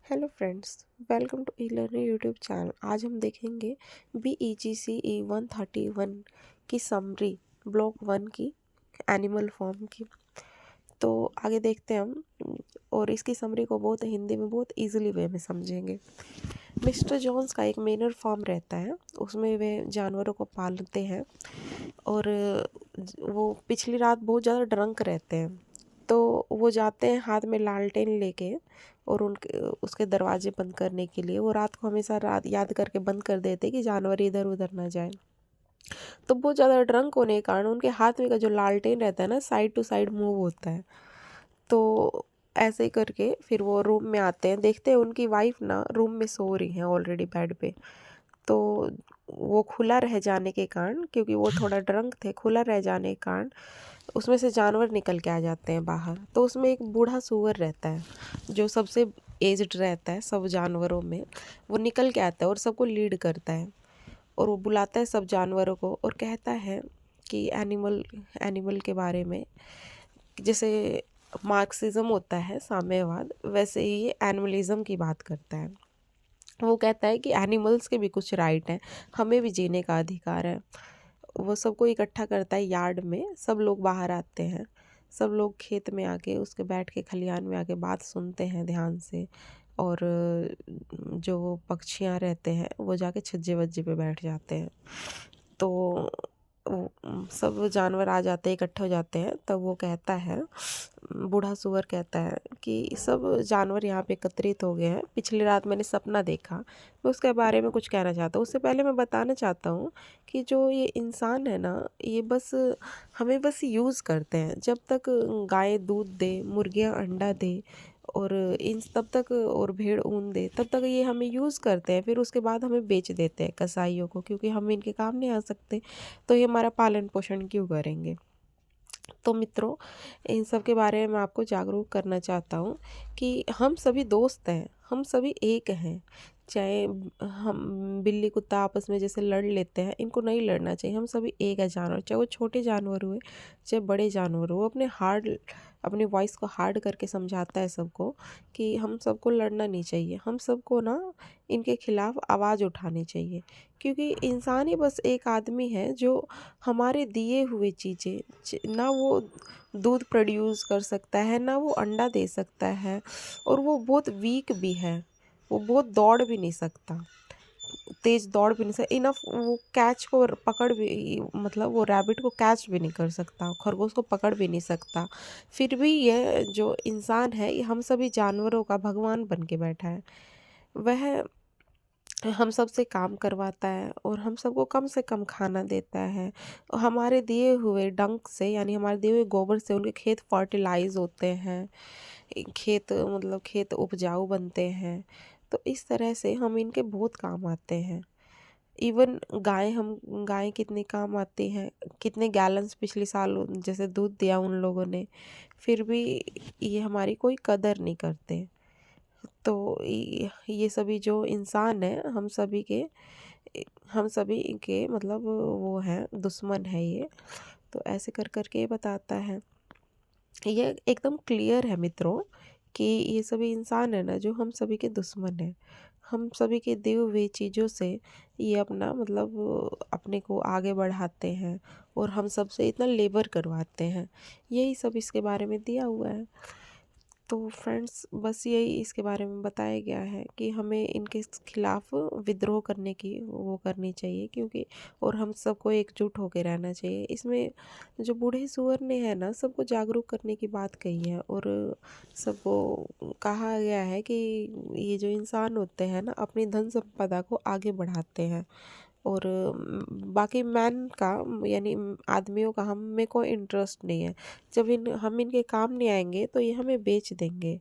Hello friends, welcome to e learning YouTube channel. आज हम देखेंगे BEGCE 131 की समरी, ब्लॉक 1 की एनिमल फॉर्म की। तो आगे देखते हैं हम, और इसकी समरी को बहुत हिंदी में बहुत इजीली वे में समझेंगे। मिस्टर जॉन्स का एक मेनर फार्म रहता है, उसमें वे जानवरों को पालते हैं और वो पिछली रात बहुत ज़्यादा ड्रंक रहते हैं। तो वो जाते हैं हाथ में लालटेन लेके, और उनके उसके दरवाजे बंद करने के लिए वो रात को हमेशा रात याद करके बंद कर देते कि जानवर इधर उधर ना जाए। तो बहुत ज़्यादा ड्रंक होने के कारण उनके हाथ में का जो लालटेन रहता है ना, साइड टू साइड मूव होता है। तो ऐसे ही करके फिर वो रूम में आते हैं, देखते हैं उनकी वाइफ ना रूम में सो रही है ऑलरेडी बेड पे। तो वो खुला रह जाने के कारण, क्योंकि वो थोड़ा ड्रंक थे, खुला रह जाने के कारण उसमें से जानवर निकल के आ जाते हैं बाहर। तो उसमें एक बूढ़ा सूअर रहता है जो सबसे एज्ड रहता है सब जानवरों में। वो निकल के आता है और सबको लीड करता है, और वो बुलाता है सब जानवरों को और कहता है कि एनिमल एनिमल के बारे में, जैसे मार्क्सिज्म होता है साम्यवाद, वैसे ही ये एनिमलिज्म की बात करता है। वो कहता है कि एनिमल्स के भी कुछ राइट हैं, हमें भी जीने का अधिकार है। वो सबको इकट्ठा करता है यार्ड में, सब लोग बाहर आते हैं, सब लोग खेत में आके उसके बैठ के खलिहान में आके बात सुनते हैं ध्यान से। और जो पक्षियाँ रहते हैं वो जाके छज्जे वज्जे पे बैठ जाते हैं। तो सब जानवर आ जाते हैं, इकट्ठे हो जाते हैं। तब वो कहता है, बूढ़ा सूअर कहता है कि सब जानवर यहाँ पे एकत्रित हो गए हैं, पिछली रात मैंने सपना देखा, मैं उसके बारे में कुछ कहना चाहता हूँ। उससे पहले मैं बताना चाहता हूँ कि जो ये इंसान है ना, ये बस हमें बस यूज़ करते हैं। जब तक गाय दूध दे, मुर्गियाँ अंडा दे, और इन तब तक, और भेड़ ऊन दे, तब तक ये हमें यूज़ करते हैं। फिर उसके बाद हमें बेच देते हैं कसाईयों को, क्योंकि हम इनके काम नहीं आ सकते, तो ये हमारा पालन पोषण क्यों करेंगे। तो मित्रों, इन सब के बारे में मैं आपको जागरूक करना चाहता हूँ कि हम सभी दोस्त हैं, हम सभी एक हैं। चाहे हम बिल्ली कुत्ता आपस में जैसे लड़ लेते हैं, इनको नहीं लड़ना चाहिए। हम सभी एक है जानवर, चाहे वो छोटे जानवर हुए चाहे बड़े जानवर हो। अपनी वॉइस को हार्ड करके समझाता है सबको कि हम सबको लड़ना नहीं चाहिए, हम सबको ना इनके खिलाफ आवाज़ उठानी चाहिए। क्योंकि इंसान ही बस एक आदमी है जो हमारे दिए हुए चीज़ें, ना वो दूध प्रोड्यूस कर सकता है, ना वो अंडा दे सकता है, और वो बहुत वीक भी है। वो बहुत दौड़ भी नहीं सकता, तेज दौड़ भी नहीं सकता इनफ। वो कैच को पकड़ भी, मतलब वो रैबिट को कैच भी नहीं कर सकता, खरगोश को पकड़ भी नहीं सकता। फिर भी ये जो इंसान है, ये हम सभी जानवरों का भगवान बन के बैठा है। वह हम सब से काम करवाता है और हम सबको कम से कम खाना देता है। और हमारे दिए हुए डंक से, यानी हमारे दिए हुए गोबर से उनके खेत फर्टिलाइज होते हैं, खेत मतलब खेत उपजाऊ बनते हैं। तो इस तरह से हम इनके बहुत काम आते हैं। इवन गाय कितने काम आती हैं, कितने गैलन्स पिछले साल जैसे दूध दिया उन लोगों ने, फिर भी ये हमारी कोई कदर नहीं करते। तो ये सभी जो इंसान है, हम सभी के मतलब वो हैं, दुश्मन है ये। तो ऐसे कर कर के ये बताता है, ये एकदम क्लियर है मित्रों, कि ये सभी इंसान है ना जो हम सभी के दुश्मन है। हम सभी के दी हुई चीज़ों से ये अपना मतलब अपने को आगे बढ़ाते हैं, और हम सब से इतना लेबर करवाते हैं। यही सब इसके बारे में दिया हुआ है। तो फ्रेंड्स, बस यही इसके बारे में बताया गया है कि हमें इनके खिलाफ विद्रोह करने की वो करनी चाहिए, क्योंकि और हम सबको एकजुट होकर रहना चाहिए। इसमें जो बूढ़े सूअर ने है ना, सबको जागरूक करने की बात कही है, और सबको कहा गया है कि ये जो इंसान होते हैं ना, अपनी धन संपदा को आगे बढ़ाते हैं। और बाकी मैन का, यानी आदमियों का हमें कोई इंटरेस्ट नहीं है। जब हम इनके काम नहीं आएंगे तो ये हमें बेच देंगे।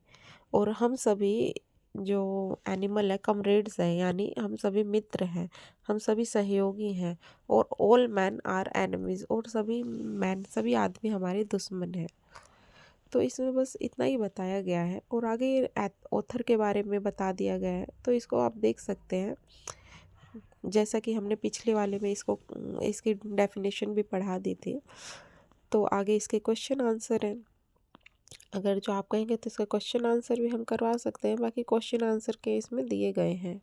और हम सभी जो एनिमल है, कमरेड्स हैं, यानी हम सभी मित्र हैं, हम सभी सहयोगी हैं। और ऑल मैन आर एनिमीज, और सभी आदमी हमारे दुश्मन हैं। तो इसमें बस इतना ही बताया गया है, और आगे ऑथर के बारे में बता दिया गया है, तो इसको आप देख सकते हैं। जैसा कि हमने पिछले वाले में इसकी डेफिनेशन भी पढ़ा दी थी। तो आगे इसके क्वेश्चन आंसर हैं। अगर जो आप कहेंगे तो इसका क्वेश्चन आंसर भी हम करवा सकते हैं, बाकी क्वेश्चन आंसर के इसमें दिए गए हैं,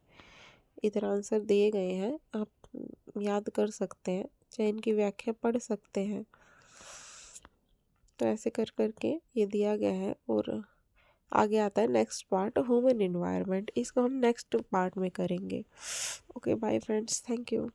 इधर आंसर दिए गए हैं, आप याद कर सकते हैं, चाहे इनकी व्याख्या पढ़ सकते हैं। तो ऐसे कर करके ये दिया गया है। और आगे आता है नेक्स्ट पार्ट, ह्यूमन एनवायरनमेंट, इसको हम नेक्स्ट पार्ट में करेंगे। Okay bye friends, thank you.